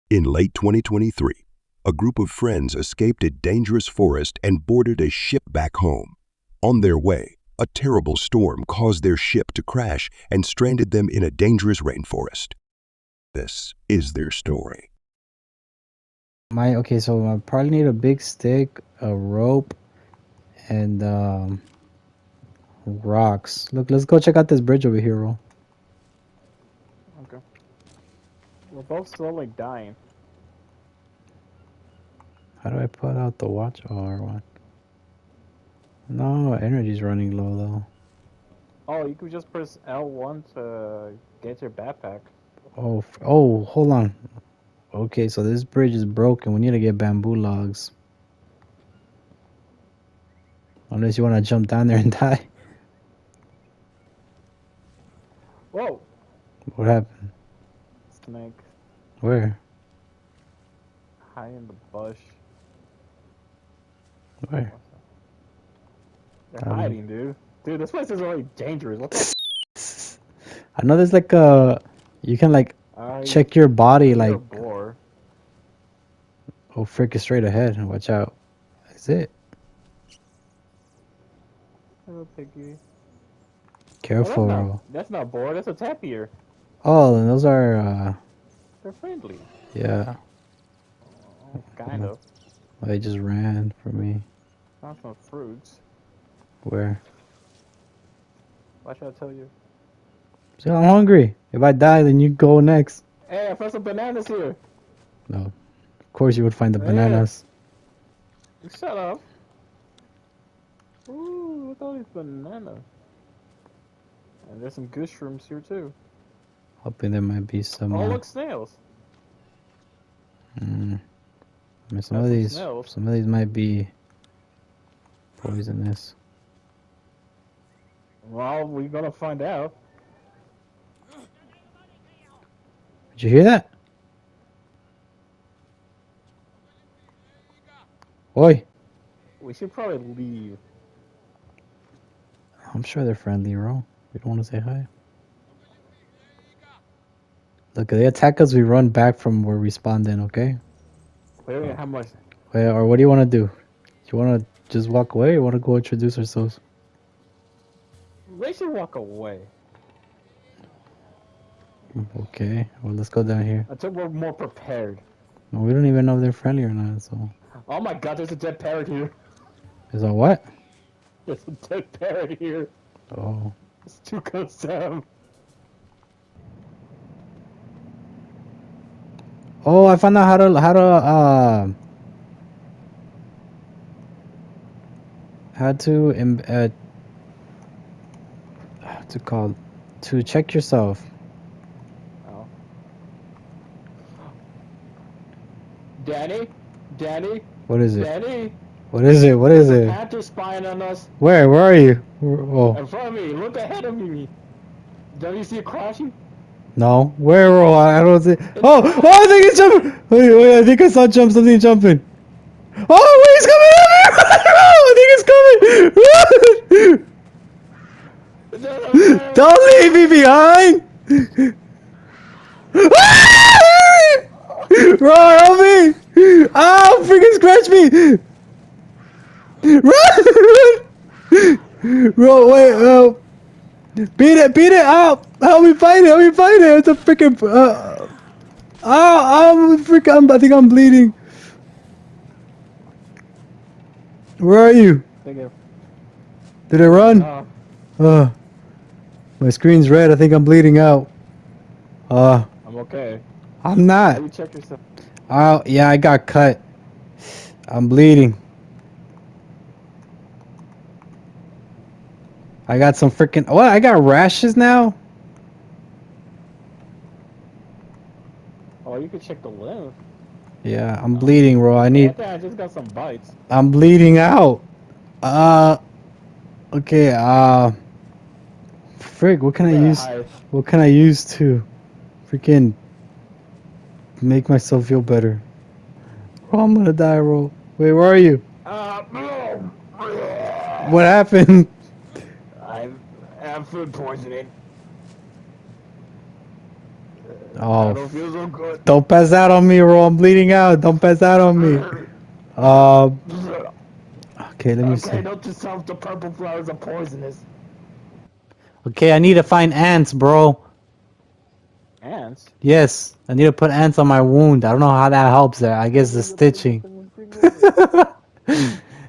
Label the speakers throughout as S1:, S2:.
S1: In late 2023, a group of friends escaped a dangerous forest and boarded a ship back home. On their way, a terrible storm caused their ship to crash and stranded them in a dangerous rainforest. This is their story.
S2: Okay, so I probably need a big stick, a rope, and rocks. Look, let's go check out this bridge over here, bro.
S3: Okay. We're both slowly dying.
S2: How do I put out the watch or what? No, energy's running low though.
S3: Oh, you could just press L1 to get your backpack.
S2: Oh, hold on. Okay, so this bridge is broken. We need to get bamboo logs. Unless you want to jump down there and die.
S3: Whoa!
S2: What happened?
S3: Snake.
S2: Where?
S3: High in the bush.
S2: Where?
S3: They're hiding, dude. Dude, this place is already dangerous. What the
S2: I know there's like you can like check your body like.
S3: Boar.
S2: Oh, frick, it's straight ahead. Watch out. That's it.
S3: Hello, piggy.
S2: Careful,
S3: Oh,
S2: bro.
S3: that's not boar. That's a tapir.
S2: Oh, and those are
S3: They're friendly.
S2: yeah.
S3: Oh, kind of.
S2: They just ran from me.
S3: Found some fruits.
S2: Where?
S3: Why should I tell you?
S2: See, I'm hungry. If I die, then you go next.
S3: Hey, I found some bananas here.
S2: No. Of course you would find the bananas.
S3: Shut up. Ooh, look at all these bananas. And there's some goose shrooms here too.
S2: Hoping there might be some.
S3: Oh, look, snails.
S2: I mean, some
S3: That's
S2: of these might be poisonous.
S3: Well, we're gonna find out.
S2: Did you hear that? Oi!
S3: We should probably leave.
S2: I'm sure they're friendly, bro. We don't want to say hi. Look, if they attack us, we run back from where we spawned in, okay?
S3: We don't even have much.
S2: Wait, or what do you want to do? You want to just walk away or you want to go introduce ourselves?
S3: We should walk away.
S2: Okay, well, let's go down here.
S3: Until we're more prepared.
S2: No, we don't even know if they're friendly or not, so.
S3: Oh my god, there's a dead parrot here.
S2: Is that what?
S3: There's a dead parrot here.
S2: Oh.
S3: It's too close to him.
S2: Oh, I found out what's it called? To check yourself.
S3: Oh. Danny? Danny?
S2: What is it?
S3: Danny?
S2: What is it? What is it?
S3: Panther spying on us.
S2: Where are you? Oh.
S3: In front of me. Look ahead of me. Don't you see it crashing?
S2: No. Where? Oh, I don't see. Oh, I think it's jumping. Wait, I think I saw something jumping. Oh, wait, he's coming at me! I think he's coming! Don't leave me behind! Run, help me! Oh, freaking scratch me! Run! Run, wait, beat it, oh, help me fight it, it's a freaking, I think I'm bleeding. Where are you?
S3: Did
S2: it run? My screen's red, I think I'm bleeding out.
S3: I'm okay.
S2: I'm not.
S3: How you check yourself?
S2: Oh, yeah, I got cut. I'm bleeding. I got some freaking. What? I got rashes now?
S3: Oh, you can check the lymph.
S2: Yeah, I'm bleeding, bro.
S3: I think I just got some bites.
S2: I'm bleeding out. Okay, Frig, what can I use? What can I use to freaking make myself feel better? Bro, I'm gonna die, bro. Wait, where are you? What happened?
S3: I have food poisoning.
S2: Oh,
S3: don't feel so good.
S2: don't pass out on me, bro. I'm bleeding out. Don't pass out on me. Okay, let me
S3: Okay,
S2: see.
S3: note to self, the purple flowers are poisonous.
S2: Okay, I need to find ants, bro.
S3: Ants?
S2: Yes, I need to put ants on my wound. I don't know how that helps there. I guess the stitching.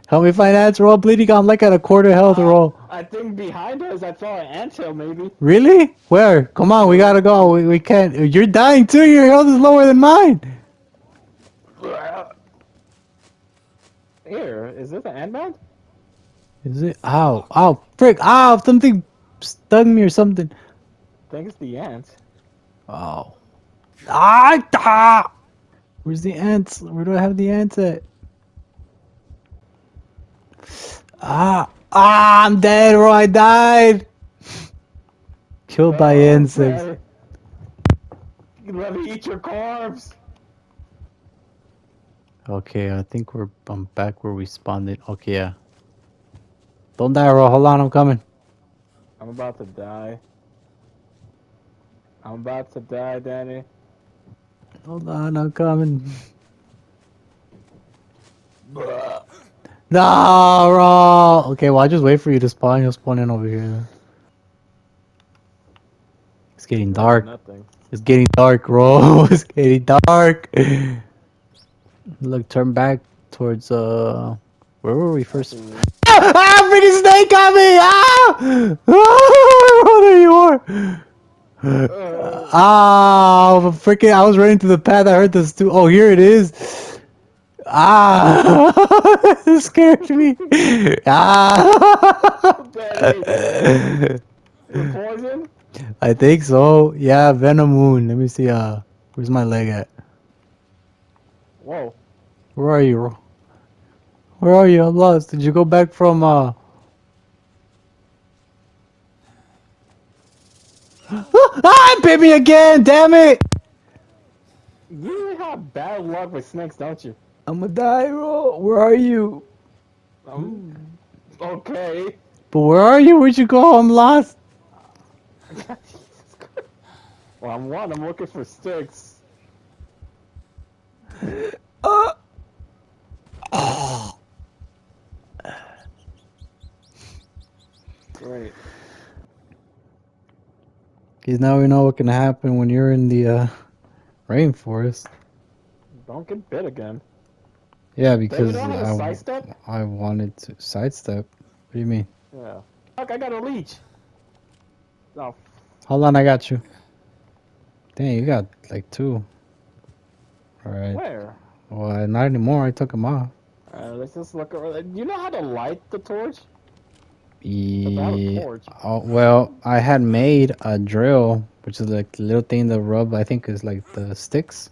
S2: Help me find ants, bro. I'm bleeding. I'm like at a quarter health, bro.
S3: I think behind us I saw an anthill, maybe.
S2: Really? Where? Come on, we gotta go. We can't. You're dying too. Your health is lower than mine.
S3: Here, is this an ant-man?
S2: Is it? Ow. Ow. Frick. Ow. Something stung me or something.
S3: I think it's the ants.
S2: Oh. Ah! Where's the ants? Where do I have the ants at? I'm dead, bro. I died. Killed by insects.
S3: Okay. Let me eat your corpse.
S2: Okay, I think I'm back where we spawned it. Okay, yeah. Don't die, bro. Hold on, I'm coming.
S3: I'm about to die. I'm about to die, Danny.
S2: Hold on, I'm coming. No, bro. Okay, well, I just wait for you to spawn. You'll spawn in over here. It's getting dark.
S3: Nothing.
S2: It's getting dark, bro. It's getting dark. Look, turn back towards where were we first? Freaking snake on me! Oh, there you are. Freaking! I was running to the path. I heard this too. Oh, here it is. It scared me.
S3: The poison?
S2: I think so. Yeah, Venom Moon. Let me see. Where's my leg at?
S3: Whoa.
S2: Where are you? Where are you? I'm lost. Did you go back from it bit me again! Damn it!
S3: You have bad luck with snakes, don't you?
S2: I'm gonna die, bro. Where are you?
S3: Okay.
S2: But where are you? Where'd you go? I'm lost.
S3: Well, I'm looking for sticks.
S2: Oh.
S3: Great.
S2: Because now we know what can happen when you're in the rainforest.
S3: Don't get bit again.
S2: Yeah,
S3: Don't you
S2: because
S3: know how to sidestep?
S2: I wanted to sidestep. What do you mean?
S3: Yeah. Fuck, I got a leech. Oh,
S2: Hold on, I got you. Dang, you got like two. Alright.
S3: where?
S2: Well, not anymore. I took them off.
S3: Let's just look around. You know how to light the torch?
S2: Yeah.
S3: Torch.
S2: Oh, well, I had made a drill, which is like the little thing that rub, I think is like the sticks.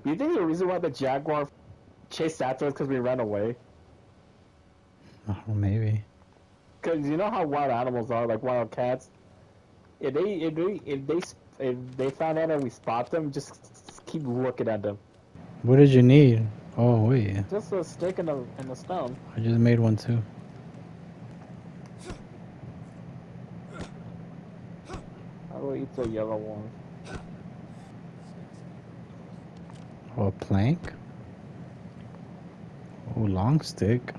S3: You think the reason why the jaguar chased after us because we ran away?
S2: Oh, maybe.
S3: Because you know how wild animals are, like wild cats? If they found out that we spot them, just keep looking at them.
S2: What did you need? Oh, wait.
S3: Just a stick in the stone.
S2: I just made one too.
S3: I will eat the yellow one.
S2: Oh, a plank? Oh, long stick.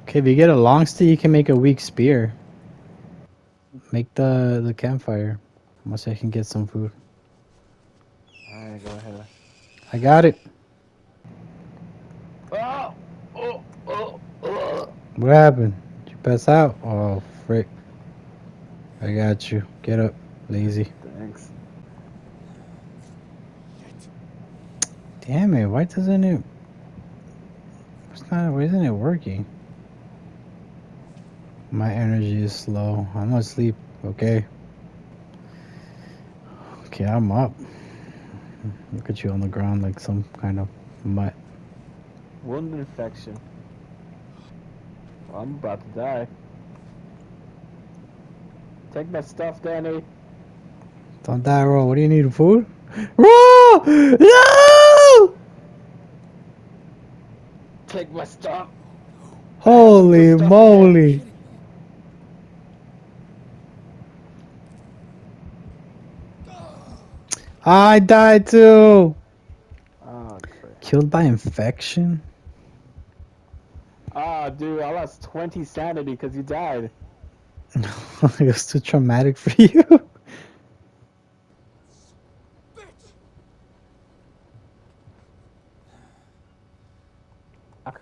S2: Okay, if you get a long stick, you can make a weak spear. Make the campfire. Once I can get some food.
S3: Alright, go ahead.
S2: I got it.
S3: Oh!
S2: What happened? Did you pass out? Oh, frick. I got you. Get up, lazy.
S3: Thanks.
S2: Damn it, why doesn't it... Why isn't it working? My energy is slow. I'm asleep, okay? Okay, I'm up. Look at you on the ground like some kind of mutt.
S3: Wound infection. Well, I'm about to die. Take my stuff, Danny.
S2: Don't die, Ro. What do you need, food? Ro! No!
S3: Take my stuff.
S2: Holy
S3: Stuff
S2: moly. I died too.
S3: Oh, crap.
S2: Killed by infection?
S3: Ah, dude, I lost 20 sanity because you died.
S2: It was too traumatic for you.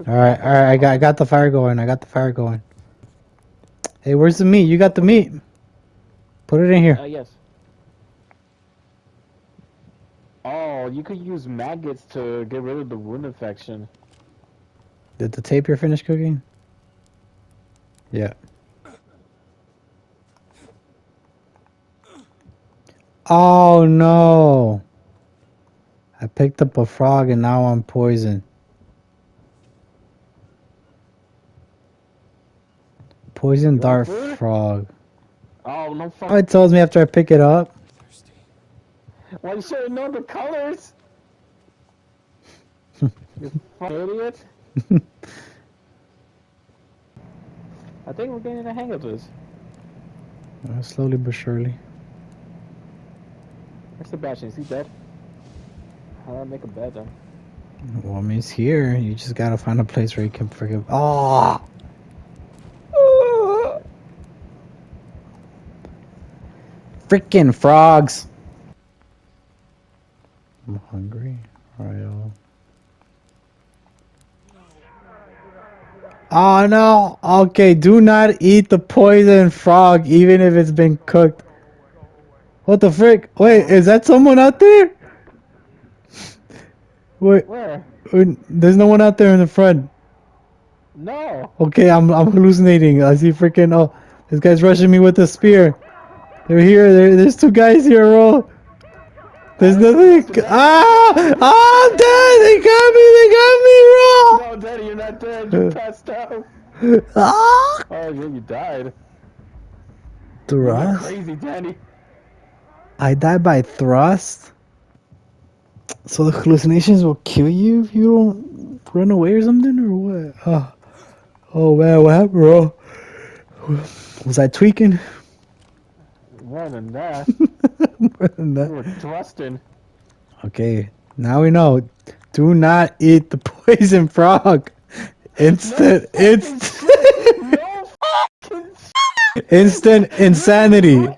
S2: Alright, I got the fire going. I got the fire going. Hey, where's the meat? You got the meat. Put it in here.
S3: Yes. Oh, you could use maggots to get rid of the wound infection.
S2: Did the tapir finish cooking? Yeah. Oh no! I picked up a frog and now I'm poisoned. Poison
S3: You want
S2: dart
S3: food?
S2: frog.
S3: Oh, no fuck.
S2: Oh, it tells me after I pick it up.
S3: Why you should have known the colors? You fucking idiot. I think we're getting the hang of this.
S2: Slowly but surely.
S3: Where's Sebastian? Is he dead? How do I make a bed then?
S2: Well, I mean, it's here. You just gotta find a place where you can forgive. Oh! Freaking frogs! I'm hungry. Alright, oh no! Okay, do not eat the poison frog, even if it's been cooked. What the frick? Wait, is that someone out there? Wait,
S3: Where?
S2: there's no one out there in the front.
S3: No!
S2: Okay, I'm hallucinating. I see freaking. Oh, this guy's rushing me with a spear. They're here. There's two guys here, bro. There's nothing. Ah! Ah! I'm dead. They got me.
S3: No, Daddy, you're not dead. You passed out.
S2: They got me, bro. Ah!
S3: Oh, yeah, you died. You're
S2: Thrust?
S3: crazy, Danny.
S2: I died by thrust. So the hallucinations will kill you if you don't run away or something, or what? Oh man, what happened, bro? Was I tweaking?
S3: More than that.
S2: More than that.
S3: You were thrusting.
S2: Okay, now we know. Do not eat the poison frog. Instant,
S3: No fucking
S2: instant insanity.
S3: You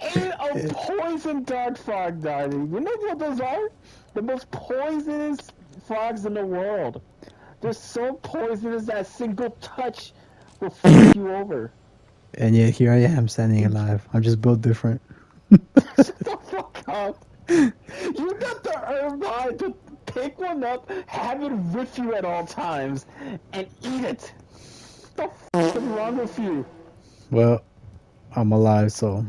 S3: ate a poison dart frog, Daddy. You know what those are? The most poisonous frogs in the world. They're so poisonous that a single touch will fuck you over.
S2: And yet here I am standing alive. I'm just built different.
S3: Shut the fuck up. You got the herb mind to pick one up, have it with you at all times, and eat it. What the fuck is wrong with you?
S2: Well, I'm alive, so